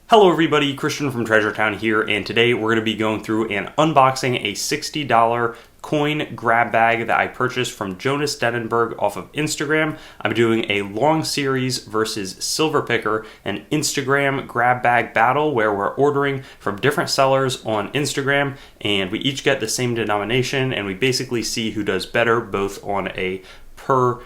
Hello everybody, Christian from Treasure Town here, and today we're going to be going through and unboxing a $60 coin grab bag that I purchased from Jonas Denenberg off of Instagram. I'm doing a long series versus Silver Picker, an Instagram grab bag battle where we're ordering from different sellers on Instagram, and we each get the same denomination, and we basically see who does better both on a per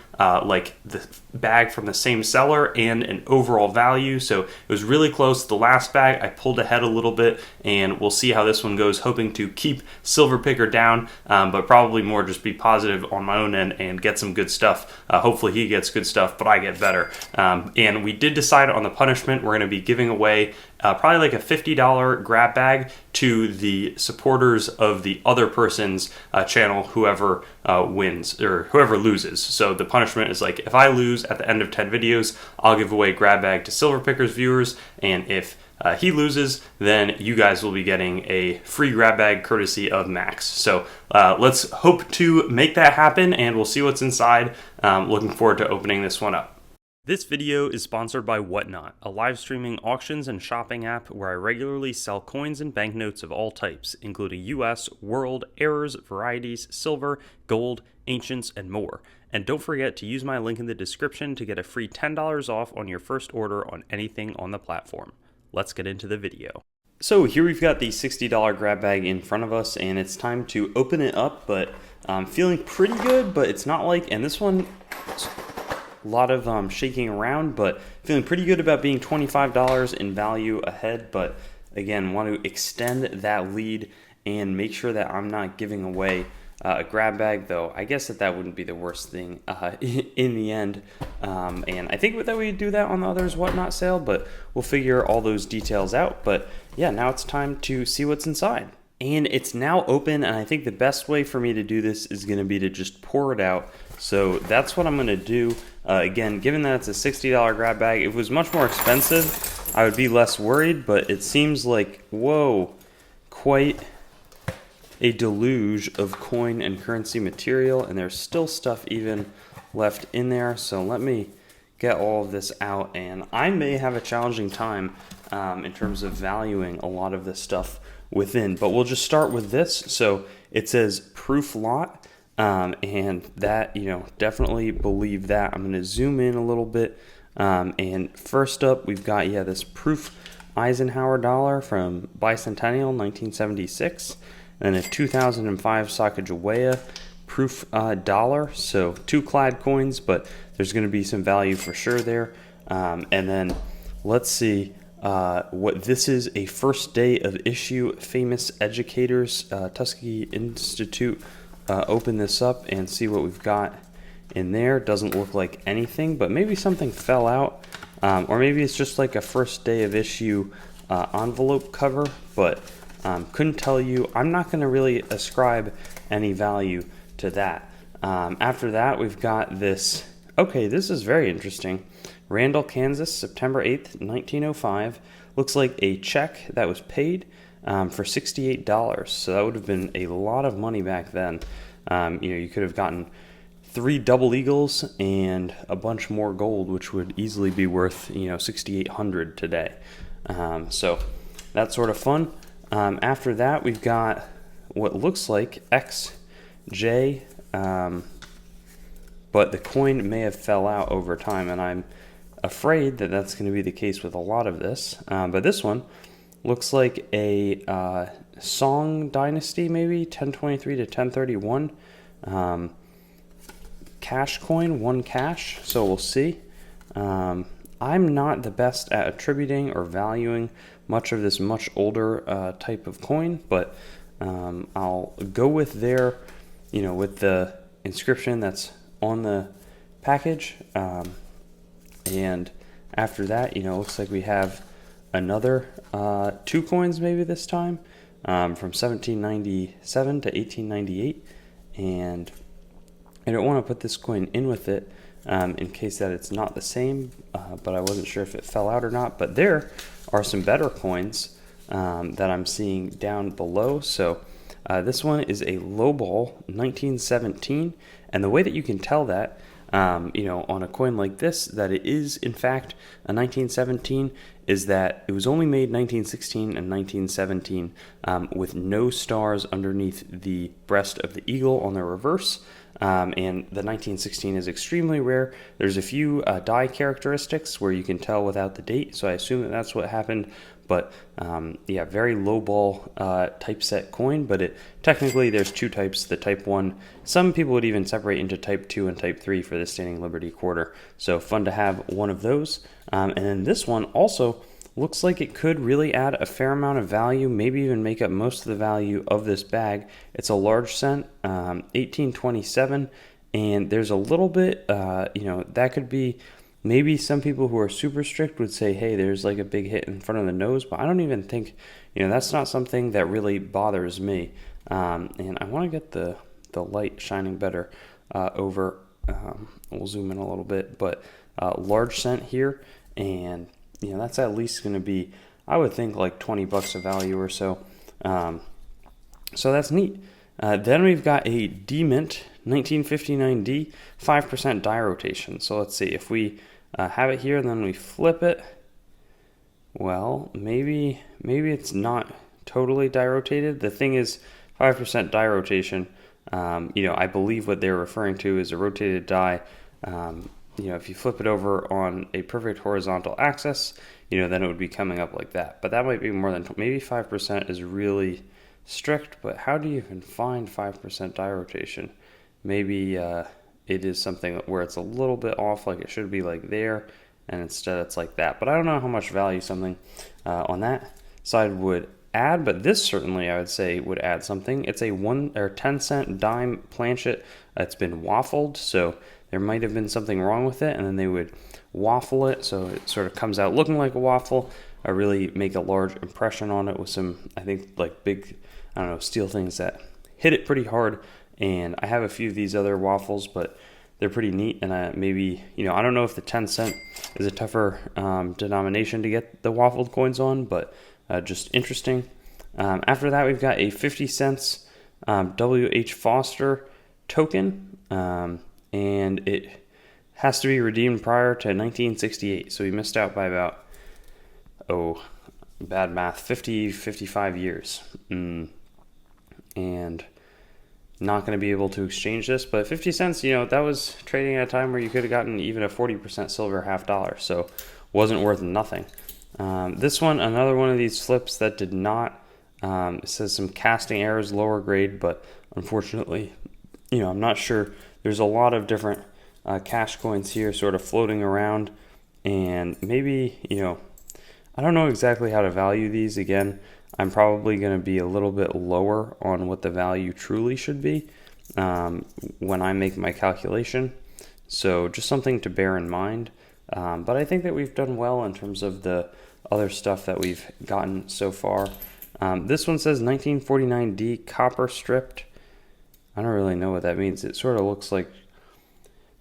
like the bag from the same seller and an overall value. So it was really close. The last bag I pulled ahead a little bit, and we'll see how this one goes, hoping to keep Silver Picker down, but probably more just be positive on my own end and get some good stuff. Hopefully he gets good stuff, but I get better. And we did decide on the punishment. We're going to be giving away probably like a $50 grab bag to the supporters of the other person's channel, whoever wins or whoever loses. So the punishment is like, if I lose at the end of 10 videos, I'll give away grab bag to Silver Picker's viewers, and if he loses, then you guys will be getting a free grab bag courtesy of Max. So let's hope to make that happen, and we'll see what's inside. Looking forward to opening this one up. This video is sponsored by Whatnot, a live streaming auctions and shopping app where I regularly sell coins and banknotes of all types, including US, world, errors, varieties, silver, gold, ancients, and more. And don't forget to use my link in the description to get a free $10 off on your first order on anything on the platform. Let's get into the video. So here we've got the $60 grab bag in front of us, and it's time to open it up, but I'm feeling pretty good, but it's not like, and this one, a lot of shaking around, but feeling pretty good about being $25 in value ahead. But again, want to extend that lead and make sure that I'm not giving away a grab bag, though I guess that wouldn't be the worst thing in the end. And I think that we do that on the others Whatnot sale, but we'll figure all those details out. But yeah, now it's time to see what's inside. And it's now open, and I think the best way for me to do this is going to be to just pour it out. So that's what I'm going to do. Again, given that it's a $60 grab bag, if it was much more expensive, I would be less worried, but it seems like, whoa, quite a deluge of coin and currency material, and there's still stuff even left in there. So let me get all of this out, and I may have a challenging time in terms of valuing a lot of this stuff within, but we'll just start with this. So it says proof lot, and that, definitely believe that. I'm going to zoom in a little bit, and first up we've got this proof Eisenhower dollar from Bicentennial 1976, and a 2005 Sacagawea proof dollar. So two clad coins, but there's going to be some value for sure there. And then let's see what this is. A first day of issue Famous Educators Tuskegee Institute. Open this up and see what we've got in there. Doesn't look like anything, but maybe something fell out, or maybe it's just like a first day of issue envelope cover, but couldn't tell you. I'm not going to really ascribe any value to that. After that, we've got this. Okay, this is very interesting. Randall, Kansas, September 8th, 1905. Looks like a check that was paid for $68. So that would have been a lot of money back then. You could have gotten 3 double eagles and a bunch more gold, which would easily be worth, $6,800 today. So that's sort of fun. After that, we've got what looks like XJ, but the coin may have fell out over time, and I'm afraid that that's going to be the case with a lot of this. But this one looks like a Song Dynasty, maybe 1023 to 1031 cash coin, 1 cash. So we'll see. I'm not the best at attributing or valuing much of this much older type of coin, but I'll go with their, with the inscription that's on the package. And after that, looks like we have another 2 coins maybe this time, from 1797 to 1898. And I don't want to put this coin in with it in case that it's not the same, but I wasn't sure if it fell out or not. But there are some better coins that I'm seeing down below. So this one is a lowball 1917, and the way that you can tell that on a coin like this that it is in fact a 1917 is that it was only made 1916 and 1917 with no stars underneath the breast of the eagle on the reverse. And the 1916 is extremely rare. There's a few die characteristics where you can tell without the date, so I assume that that's what happened. But yeah, very low ball typeset coin, but technically there's two types, the type 1. Some people would even separate into type 2 and type 3 for the Standing Liberty quarter. So fun to have one of those. And then this one also looks like it could really add a fair amount of value, maybe even make up most of the value of this bag. It's a large cent, 1827, and there's a little bit, that could be, maybe some people who are super strict would say, hey, there's like a big hit in front of the nose, but I don't even think, that's not something that really bothers me. And I want to get the light shining better over, we'll zoom in a little bit, but large cent here, and that's at least going to be, I would think, like $20 of value or so. So that's neat. Then we've got a D-Mint 1959D 5% die rotation. So let's see if we have it here and then we flip it. Well, maybe it's not totally die rotated. The thing is, 5% die rotation. I believe what they're referring to is a rotated die. If you flip it over on a perfect horizontal axis, then it would be coming up like that. But that might be more than, maybe 5% is really strict, but how do you even find 5% die rotation? Maybe it is something where it's a little bit off, like it should be like there, and instead it's like that. But I don't know how much value something on that side would add, but this certainly I would say would add something. It's a 1 or 10 cent dime planchet. It's been waffled, so there might have been something wrong with it, and then they would waffle it so it sort of comes out looking like a waffle. I really make a large impression on it with some, I think, like big, steel things that hit it pretty hard. And I have a few of these other waffles, but they're pretty neat. And maybe, I don't know if the 10 cent is a tougher denomination to get the waffled coins on, but just interesting. After that, we've got a 50 cents W.H. Foster token. And it has to be redeemed prior to 1968. So we missed out by about, bad math, 55 years. And not going to be able to exchange this. But 50 cents, that was trading at a time where you could have gotten even a 40% silver $half. So wasn't worth nothing. This one, another one of these flips that did not, it says some casting errors, lower grade, but unfortunately, I'm not sure. There's a lot of different cash coins here sort of floating around, and maybe, I don't know exactly how to value these. Again, I'm probably going to be a little bit lower on what the value truly should be when I make my calculation. So just something to bear in mind. But I think that we've done well in terms of the other stuff that we've gotten so far. This one says 1949D copper stripped. I don't really know what that means. It sort of looks like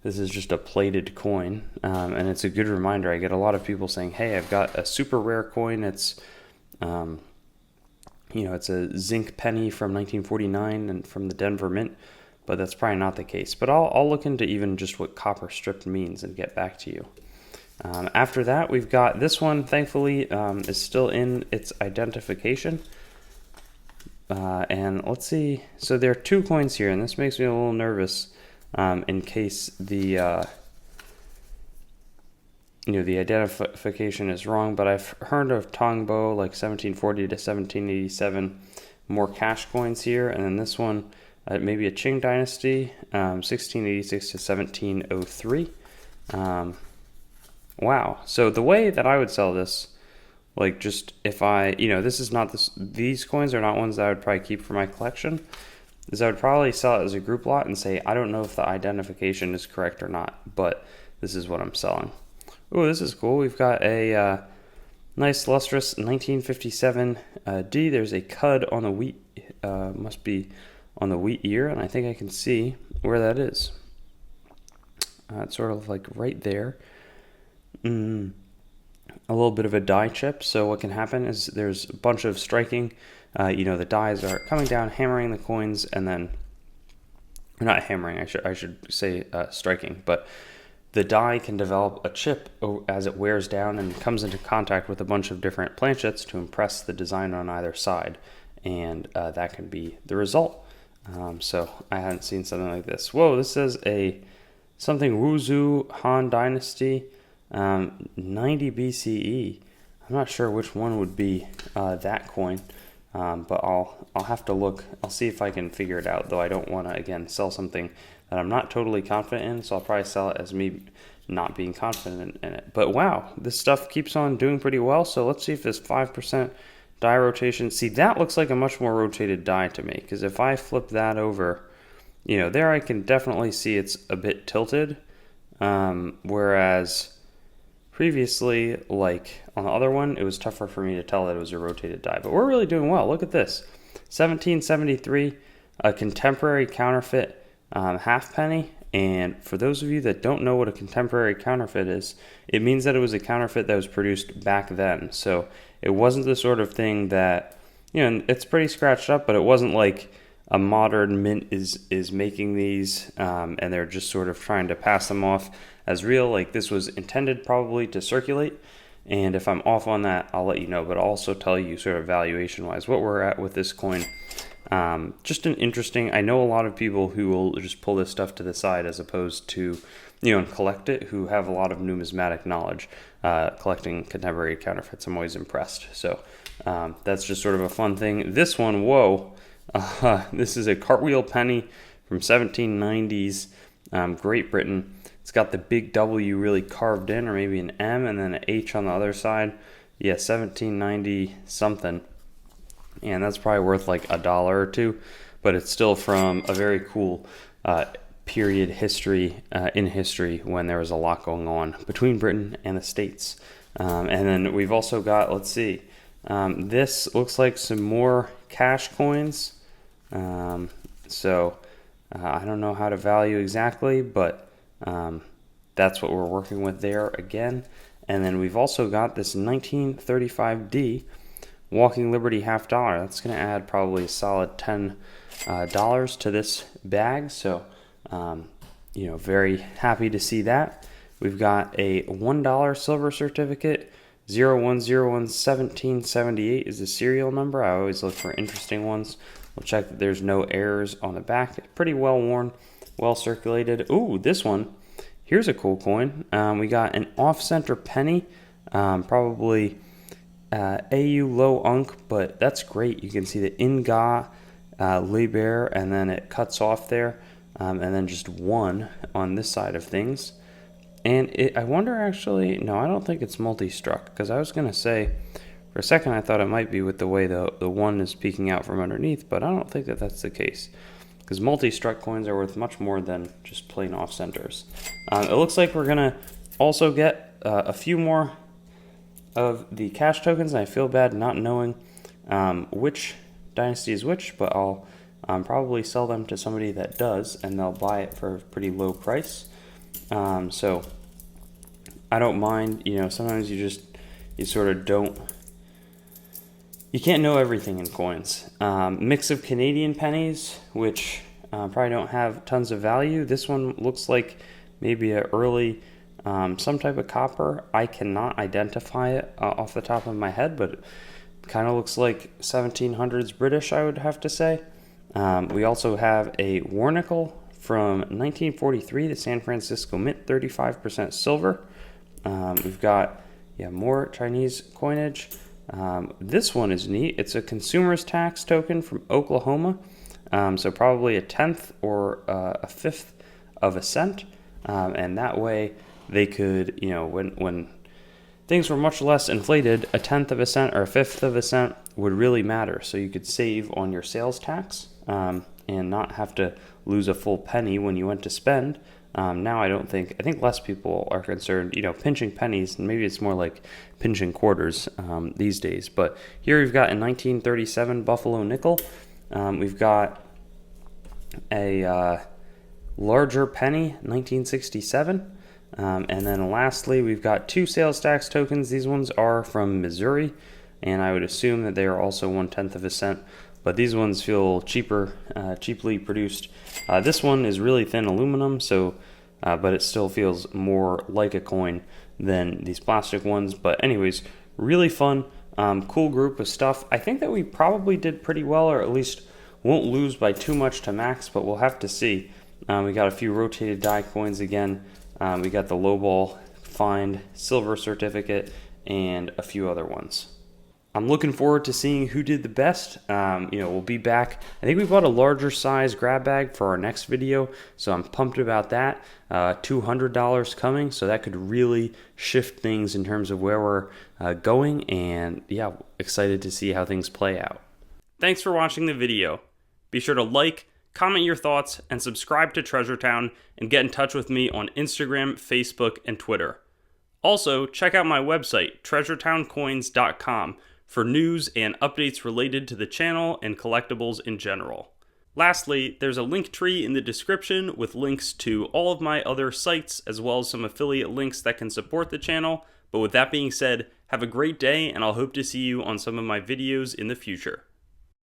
this is just a plated coin, and it's a good reminder. I get a lot of people saying, hey, I've got a super rare coin. It's, it's a zinc penny from 1949 and from the Denver Mint, but that's probably not the case. But I'll look into even just what copper stripped means and get back to you. After that, we've got this one, thankfully, is still in its identification. And let's see. So there are two coins here, and this makes me a little nervous in case the the identification is wrong. But I've heard of Tongbo, like 1740 to 1787, more cash coins here, and then this one, maybe a Qing Dynasty, 1686 to 1703. Wow. So the way that I would sell this, like just if I, this is not this, these coins are not ones that I would probably keep for my collection, is I would probably sell it as a group lot and say, I don't know if the identification is correct or not, but this is what I'm selling. Oh, this is cool. We've got a nice lustrous 1957 D. There's a cud on the wheat, must be on the wheat ear, and I think I can see where that is. It's sort of like right there. A little bit of a die chip. So what can happen is there's a bunch of striking. The dies are coming down, hammering the coins, and then not hammering. I should say striking, but the die can develop a chip as it wears down and comes into contact with a bunch of different planchets to impress the design on either side, and that can be the result. So I hadn't seen something like this. Whoa, this says something Wuzhou Han Dynasty, 90 BCE. I'm not sure which one would be that coin, but I'll have to look. I'll see if I can figure it out, though I don't want to, again, sell something that I'm not totally confident in, so I'll probably sell it as me not being confident in it. But wow, this stuff keeps on doing pretty well, so let's see if this 5% die rotation. See, that looks like a much more rotated die to me, because if I flip that over, there I can definitely see it's a bit tilted, whereas previously, like on the other one, it was tougher for me to tell that it was a rotated die. But we're really doing well. Look at this. 1773, a contemporary counterfeit half penny. And for those of you that don't know what a contemporary counterfeit is, it means that it was a counterfeit that was produced back then. So it wasn't the sort of thing that, it's pretty scratched up, but it wasn't like a modern mint is making these and they're just sort of trying to pass them off as real. Like, this was intended probably to circulate, and if I'm off on that, I'll let you know, but I'll also tell you sort of valuation wise what we're at with this coin. Just an interesting, I know a lot of people who will just pull this stuff to the side as opposed to, and collect it, who have a lot of numismatic knowledge. Collecting contemporary counterfeits, I'm always impressed. So that's just sort of a fun thing. This one, whoa, this is a cartwheel penny from 1790s, Great Britain. It's got the big W really carved in, or maybe an M and then an H on the other side. Yeah, 1790 something. And that's probably worth like $1 or $2, but it's still from a very cool period in history when there was a lot going on between Britain and the States. And then we've also got, let's see, this looks like some more cash coins. So I don't know how to value exactly, but that's what we're working with there again. And then we've also got this 1935D Walking Liberty $50. That's going to add probably a solid $10 to this bag. So, very happy to see that. We've got a $1 silver certificate. 01011778 is the serial number. I always look for interesting ones. We'll check that there's no errors on the back. It's pretty well worn, well circulated. Ooh, this one. Here's a cool coin. We got an off-center penny, probably AU low unk, but that's great. You can see the Inga Liber, and then it cuts off there, and then just one on this side of things. And I wonder actually, no, I don't think it's multi-struck, because I was going to say, for a second I thought it might be with the way the one is peeking out from underneath, but I don't think that that's the case, because multi-struck coins are worth much more than just plain off-centers. It looks like we're going to also get a few more of the cash tokens, and I feel bad not knowing which dynasty is which, but I'll probably sell them to somebody that does, and they'll buy it for a pretty low price. So I don't mind, sometimes you sort of don't, you can't know everything in coins. Mix of Canadian pennies, which probably don't have tons of value. This one looks like maybe an early, some type of copper. I cannot identify it off the top of my head, but it kind of looks like 1700s British, I would have to say. We also have a Warnickel from 1943, the San Francisco Mint, 35% silver. We've got more Chinese coinage. This one is neat. It's a consumer's tax token from Oklahoma, so probably a tenth or a fifth of a cent, and that way they could, when things were much less inflated, a tenth of a cent or a fifth of a cent would really matter. So you could save on your sales tax and not have to lose a full penny when you went to spend. Now I think less people are concerned, pinching pennies, and maybe it's more like pinching quarters these days. But here we've got a 1937 Buffalo nickel. We've got a larger penny, 1967. And then lastly, we've got two sales tax tokens. These ones are from Missouri, and I would assume that they are also 1/10 of a cent. But these ones feel cheaply produced. This one is really thin aluminum, so but it still feels more like a coin than these plastic ones. But anyways, really fun, cool group of stuff. I think that we probably did pretty well, or at least won't lose by too much to max, but we'll have to see. We got a few rotated die coins again. We got the lowball find silver certificate and a few other ones. I'm looking forward to seeing who did the best. We'll be back. I think we bought a larger size grab bag for our next video, so I'm pumped about that. $200 coming, so that could really shift things in terms of where we're going, and yeah, excited to see how things play out. Thanks for watching the video. Be sure to like, comment your thoughts, and subscribe to Treasure Town, and get in touch with me on Instagram, Facebook, and Twitter. Also, check out my website, treasuretowncoins.com, for news and updates related to the channel and collectibles in general. Lastly, there's a link tree in the description with links to all of my other sites, as well as some affiliate links that can support the channel. But with that being said, have a great day, and I'll hope to see you on some of my videos in the future.